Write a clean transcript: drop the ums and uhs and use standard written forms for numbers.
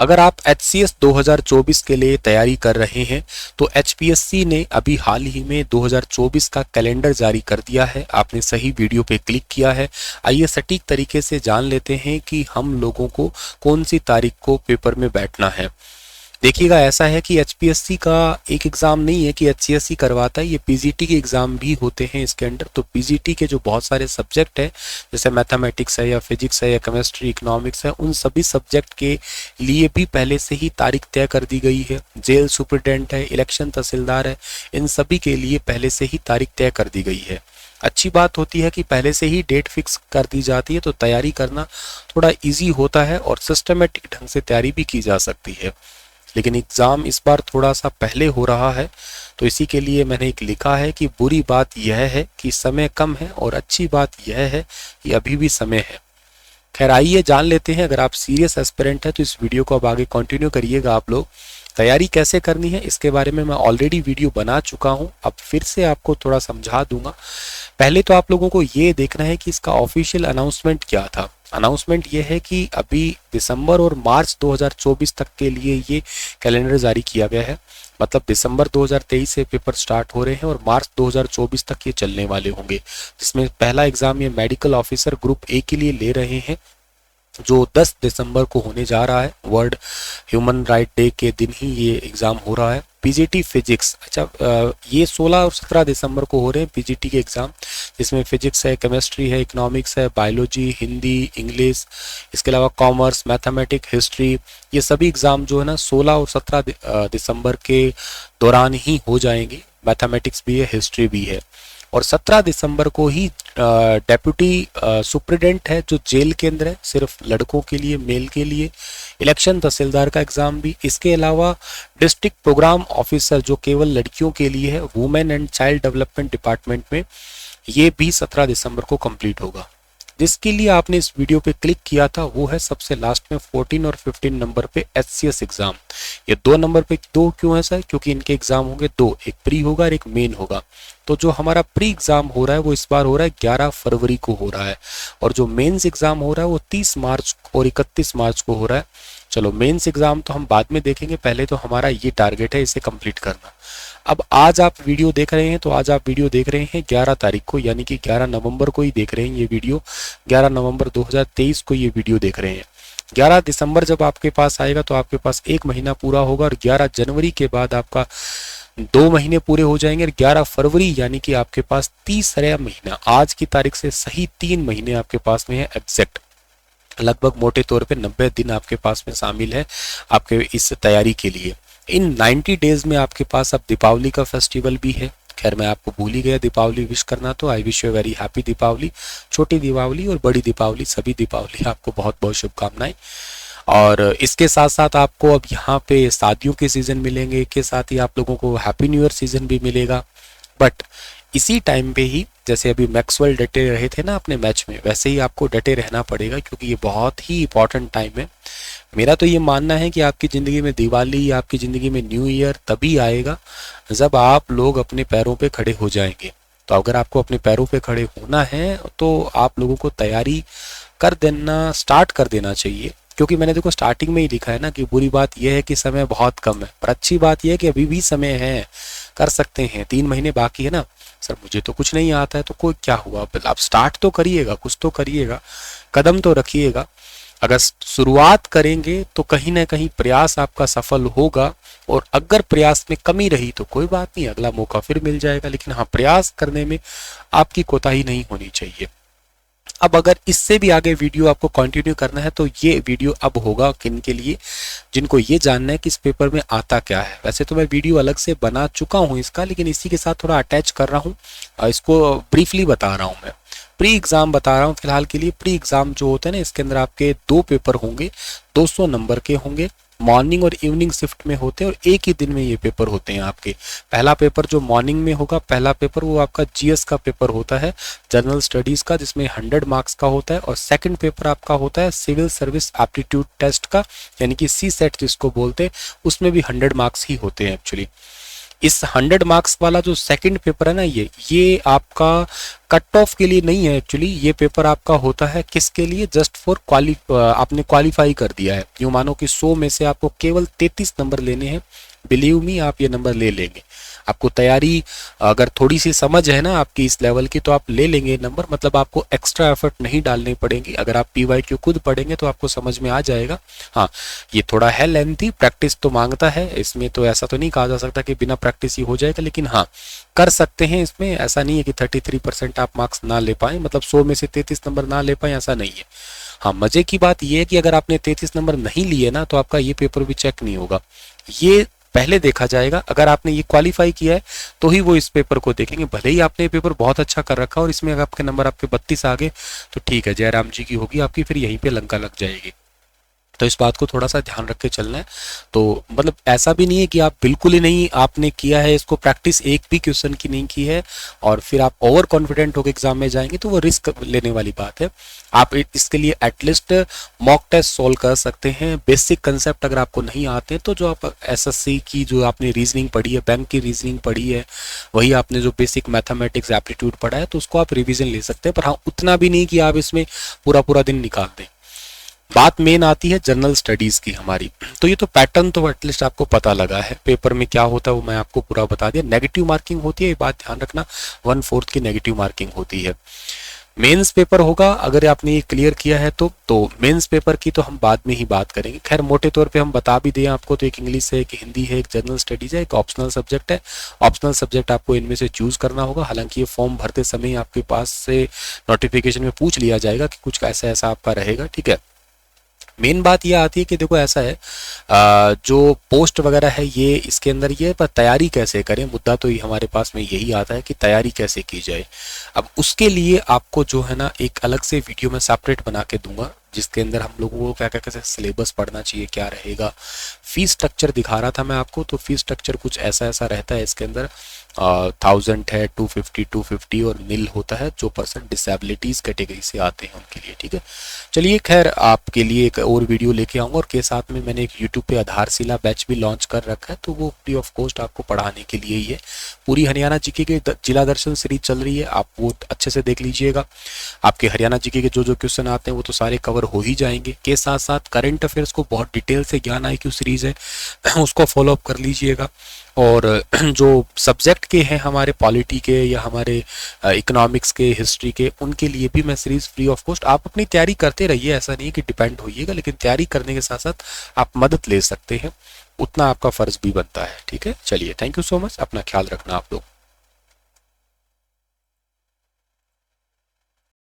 अगर आप HCS 2024 के लिए तैयारी कर रहे हैं तो HPSC ने अभी हाल ही में 2024 का कैलेंडर जारी कर दिया है। आपने सही वीडियो पे क्लिक किया है। आइए सटीक तरीके से जान लेते हैं कि हम लोगों को कौन सी तारीख को पेपर में बैठना है। देखिएगा, ऐसा है कि HPSC का एक एग्ज़ाम नहीं है कि HCSC करवाता है, ये PGT के एग्ज़ाम भी होते हैं इसके अंडर। तो PGT के जो बहुत सारे सब्जेक्ट है, जैसे मैथमेटिक्स है या फिजिक्स है या केमिस्ट्री, इकोनॉमिक्स है, उन सभी सब्जेक्ट के लिए भी पहले से ही तारीख तय कर दी गई है। जेल सुपरिटेंडेंट है, इलेक्शन तहसीलदार है, इन सभी के लिए पहले से ही तारीख तय कर दी गई है। अच्छी बात होती है कि पहले से ही डेट फिक्स कर दी जाती है, तो तैयारी करना थोड़ा ईजी होता है और सिस्टमेटिक ढंग से तैयारी भी की जा सकती है। लेकिन एग्ज़ाम इस बार थोड़ा सा पहले हो रहा है, तो इसी के लिए मैंने एक लिखा है कि बुरी बात यह है कि समय कम है और अच्छी बात यह है कि अभी भी समय है। खैर, आइए जान लेते हैं। अगर आप सीरियस एस्पिरेंट है तो इस वीडियो को अब आगे कंटिन्यू करिएगा। आप लोग तैयारी कैसे करनी है इसके बारे में मैं ऑलरेडी वीडियो बना चुका हूं, अब फिर से आपको थोड़ा समझा दूंगा। पहले तो आप लोगों को ये देखना है कि इसका ऑफिशियल अनाउंसमेंट क्या था। अनाउंसमेंट ये है कि अभी दिसंबर और मार्च 2024 तक के लिए ये कैलेंडर जारी किया गया है। मतलब दिसंबर 2023 से पेपर स्टार्ट हो रहे हैं और मार्च 2024 तक ये चलने वाले होंगे, जिसमें पहला एग्जाम ये मेडिकल ऑफिसर ग्रुप ए के लिए ले रहे हैं, जो 10 दिसंबर को होने जा रहा है। वर्ल्ड ह्यूमन राइट डे के दिन ही ये एग्ज़ाम हो रहा है। PGT फिजिक्स, अच्छा, ये 16 और 17 दिसंबर को हो रहे हैं PGT के एग्ज़ाम, जिसमें फिजिक्स है, केमिस्ट्री है, इकोनॉमिक्स है, बायोलॉजी, हिंदी, इंग्लिश, इसके अलावा कॉमर्स, मैथमेटिक्स, हिस्ट्री, ये सभी एग्ज़ाम जो है ना 16 और 17 दिसंबर के दौरान ही हो जाएंगे। मैथमेटिक्स भी है, हिस्ट्री भी है। और 17 दिसंबर को ही डेप्यूटी सुप्रिटेंडेंट है जो जेल के अंदर है, सिर्फ लड़कों के लिए, मेल के लिए। इलेक्शन तहसीलदार का एग्जाम भी। इसके अलावा डिस्ट्रिक्ट प्रोग्राम ऑफिसर जो केवल लड़कियों के लिए है, women and child development department में, ये भी 17 दिसंबर को कंप्लीट होगा। जिसके लिए आपने इस वीडियो पे क्लिक किया था वो है सबसे लास्ट में 14 और 15 नंबर पे HCS एग्जाम। ये 2 नंबर पे 2 क्यों है सर? क्योंकि इनके एग्जाम होंगे 2, एक प्री होगा और एक मेन होगा। तो जो हमारा प्री एग्जाम हो रहा है वो इस बार हो रहा है 11 फरवरी को हो रहा है, और जो मेंस एग्जाम हो रहा है वो 30 मार्च और 31 मार्च को हो रहा है। चलो, मेंस एग्जाम तो हम बाद में देखेंगे, पहले तो हमारा ये टारगेट है इसे कंप्लीट करना। अब आज आप वीडियो देख रहे हैं तो आज आप वीडियो देख रहे हैं 11 तारीख को, यानी कि 11 नवंबर को ही देख रहे हैं ये वीडियो। 11 नवंबर 2023 को ये वीडियो देख रहे हैं। 11 दिसंबर जब आपके पास आएगा तो आपके पास 1 महीना पूरा होगा, और 11 जनवरी के बाद आपका 2 महीने पूरे हो जाएंगे, और 11 फरवरी यानी कि आपके पास तीसरा महीना, आज की तारीख से सही 3 महीने आपके पास में है एग्जैक्ट। लगभग मोटे तौर पे 90 दिन आपके पास में शामिल है आपके इस तैयारी के लिए। इन 90 डेज में आपके पास अब दीपावली का फेस्टिवल भी है। खैर, मैं आपको भूल ही गया दीपावली विश करना, तो I wish you very happy Deepavali. छोटी दीपावली और बड़ी दीपावली, सभी दीपावली आपको बहुत बहुत शुभकामनाएं। और इसके साथ साथ आपको अब यहाँ पे शादियों के सीजन मिलेंगे, के साथ ही आप लोगों को हैप्पी न्यू ईयर सीजन भी मिलेगा। बट इसी टाइम पे ही, जैसे अभी मैक्सवेल डटे रहे थे ना अपने मैच में, वैसे ही आपको डटे रहना पड़ेगा, क्योंकि ये बहुत ही इंपॉर्टेंट टाइम है। मेरा तो ये मानना है कि आपकी ज़िंदगी में दिवाली, आपकी ज़िंदगी में न्यू ईयर तभी आएगा जब आप लोग अपने पैरों पे खड़े हो जाएंगे। तो अगर आपको अपने पैरों पे खड़े होना है तो आप लोगों को तैयारी कर देना, स्टार्ट कर देना चाहिए। क्योंकि मैंने देखो स्टार्टिंग में ही लिखा है ना कि बुरी बात यह है कि समय बहुत कम है, पर अच्छी बात यह है कि अभी भी समय है, कर सकते हैं। 3 महीने बाकी है ना। सर मुझे तो कुछ नहीं आता है, तो कोई क्या हुआ, आप स्टार्ट तो करिएगा, कुछ तो करिएगा, कदम तो रखिएगा। अगर शुरुआत करेंगे तो कहीं ना कहीं प्रयास आपका सफल होगा, और अगर प्रयास में कमी रही तो कोई बात नहीं, अगला मौका फिर मिल जाएगा। लेकिन हाँ, प्रयास करने में आपकी कोताही नहीं होनी चाहिए। अब अगर इससे भी आगे वीडियो आपको कंटिन्यू करना है तो ये वीडियो अब होगा किन के लिए, जिनको ये जानना है कि इस पेपर में आता क्या है। वैसे तो मैं वीडियो अलग से बना चुका हूँ इसका, लेकिन इसी के साथ थोड़ा अटैच कर रहा हूँ, इसको ब्रीफली बता रहा हूँ। मैं प्री एग्जाम बता रहा हूँ फिलहाल के लिए। प्री एग्जाम जो होते हैं ना, इसके अंदर आपके 2 पेपर होंगे, 200 नंबर के होंगे, मॉर्निंग और इवनिंग शिफ्ट में होते हैं, और एक ही दिन में ये पेपर होते हैं आपके। पहला पेपर जो मॉर्निंग में होगा, पहला पेपर वो आपका GS का पेपर होता है, जनरल स्टडीज का, जिसमें 100 मार्क्स का होता है। और सेकंड पेपर आपका होता है सिविल सर्विस एप्टीट्यूड टेस्ट का, यानी कि CSET जिसको बोलते हैं, उसमें भी 100 मार्क्स ही होते हैं एक्चुअली। इस 100 मार्क्स वाला जो सेकंड पेपर है ना, ये आपका कट ऑफ के लिए नहीं है एक्चुअली। ये पेपर आपका होता है किसके लिए, जस्ट फॉर आपने क्वालिफाई कर दिया है। यूँ मानो कि 100 में से आपको केवल 33 नंबर लेने हैं, बिलीव मी आप ये नंबर ले लेंगे। आपको तैयारी अगर थोड़ी सी समझ है ना आपकी इस लेवल की, तो आप ले लेंगे नंबर, मतलब आपको एक्स्ट्रा एफर्ट नहीं डालने पड़ेंगे। अगर आप PYQ खुद पढ़ेंगे तो आपको समझ में आ जाएगा। हाँ, ये थोड़ा है लेंथी, प्रैक्टिस तो मांगता है इसमें, तो ऐसा तो नहीं कहा जा सकता कि बिना प्रैक्टिस ही हो जाएगा, लेकिन हाँ कर सकते हैं इसमें। ऐसा नहीं है कि 33% आप मार्क्स ना ले पाए, मतलब 100 में से 33 नंबर ना ले पाए, ऐसा नहीं है। हाँ, मजे की बात यह है कि अगर आपने 33 नंबर नहीं लिए ना, तो आपका ये पेपर भी चेक नहीं होगा, ये पहले देखा जाएगा। अगर आपने ये क्वालिफाई किया है तो ही वो इस पेपर को देखेंगे। भले ही आपने ये पेपर बहुत अच्छा कर रखा और इसमें अगर आपके नंबर आपके 32 आ गए तो ठीक है, जयराम जी की होगी आपकी, फिर यहीं पे लंका लग जाएगी। तो इस बात को थोड़ा सा ध्यान रख के चलना है। तो मतलब ऐसा भी नहीं है कि आप बिल्कुल ही नहीं आपने किया है इसको, प्रैक्टिस एक भी क्वेश्चन की नहीं की है और फिर आप ओवर कॉन्फिडेंट होकर एग्जाम में जाएंगे, तो वो रिस्क लेने वाली बात है। आप इसके लिए एटलीस्ट मॉक टेस्ट सॉल्व कर सकते हैं। बेसिक कंसेप्ट अगर आपको नहीं आते तो जो आप SSC की जो आपने रीजनिंग पढ़ी है, बैंक की रीजनिंग पढ़ी है, वही आपने जो बेसिक मैथमेटिक्स एप्टीट्यूड पढ़ा है, तो उसको आप रिविजन ले सकते हैं। पर हाँ, उतना भी नहीं कि आप इसमें पूरा पूरा दिन निकाल दें। बात मेन आती है जनरल स्टडीज की हमारी। तो ये तो पैटर्न तो एटलीस्ट आपको पता लगा है, पेपर में क्या होता है वो मैं आपको पूरा बता दिया। नेगेटिव मार्किंग होती है, ये बात ध्यान रखना, 1/4 की नेगेटिव मार्किंग होती है। मेंस पेपर होगा अगर आपने ये क्लियर किया है तो मेंस पेपर की तो हम बाद में ही बात करेंगे। खैर मोटे तौर पे हम बता भी दें आपको, तो एक इंग्लिश है, एक हिंदी है, एक जनरल स्टडीज है, एक ऑप्शनल सब्जेक्ट है। ऑप्शनल सब्जेक्ट आपको इनमें से चूज करना होगा। हालांकि ये फॉर्म भरते समय आपके पास से नोटिफिकेशन में पूछ लिया जाएगा कि कुछ ऐसा ऐसा आपका रहेगा, ठीक है। मेन बात यह आती है कि देखो ऐसा है, जो पोस्ट वगैरह है ये इसके अंदर ये, पर तैयारी कैसे करें, मुद्दा तो ये हमारे पास में यही आता है कि तैयारी कैसे की जाए। अब उसके लिए आपको जो है ना एक अलग से वीडियो में सेपरेट बना के दूंगा, जिसके अंदर हम लोगों को क्या क्या कैसे सिलेबस पढ़ना चाहिए, क्या रहेगा। फीस स्ट्रक्चर दिखा रहा था मैं आपको, तो फीस स्ट्रक्चर कुछ ऐसा ऐसा रहता है इसके अंदर। 1000 है, 250 और नील होता है जो पर्सन डिसेबिलिटीज कैटेगरी से आते हैं उनके लिए, ठीक है। चलिए खैर आपके लिए एक और वीडियो लेके आऊंगा, और के साथ में मैंने एक यूट्यूब पे आधारशिला बैच भी लॉन्च कर रखा है, तो वो फ्री ऑफ कॉस्ट आपको पढ़ाने के लिए ही है। पूरी हरियाणा जीके के जिला दर्शन सीरीज चल रही है, आप वो अच्छे से देख लीजिएगा। आपके हरियाणा जीके के जो जो क्वेश्चन आते हैं वो तो सारे कवर हो ही जाएंगे। के साथ साथ करंट अफेयर्स को बहुत डिटेल से ज्ञान IQ सीरीज है उसको फॉलो अप कर लीजिएगा। और जो सब्जेक्ट के हैं हमारे, पॉलिटी के या हमारे इकोनॉमिक्स के, हिस्ट्री के, उनके लिए भी मैं सीरीज फ्री ऑफ कॉस्ट। आप अपनी तैयारी करते रहिए, ऐसा नहीं है कि डिपेंड होइएगा, लेकिन तैयारी करने के साथ साथ आप मदद ले सकते हैं, उतना आपका फर्ज भी बनता है, ठीक है। चलिए, थैंक यू सो मच, अपना ख्याल रखना आप लोग।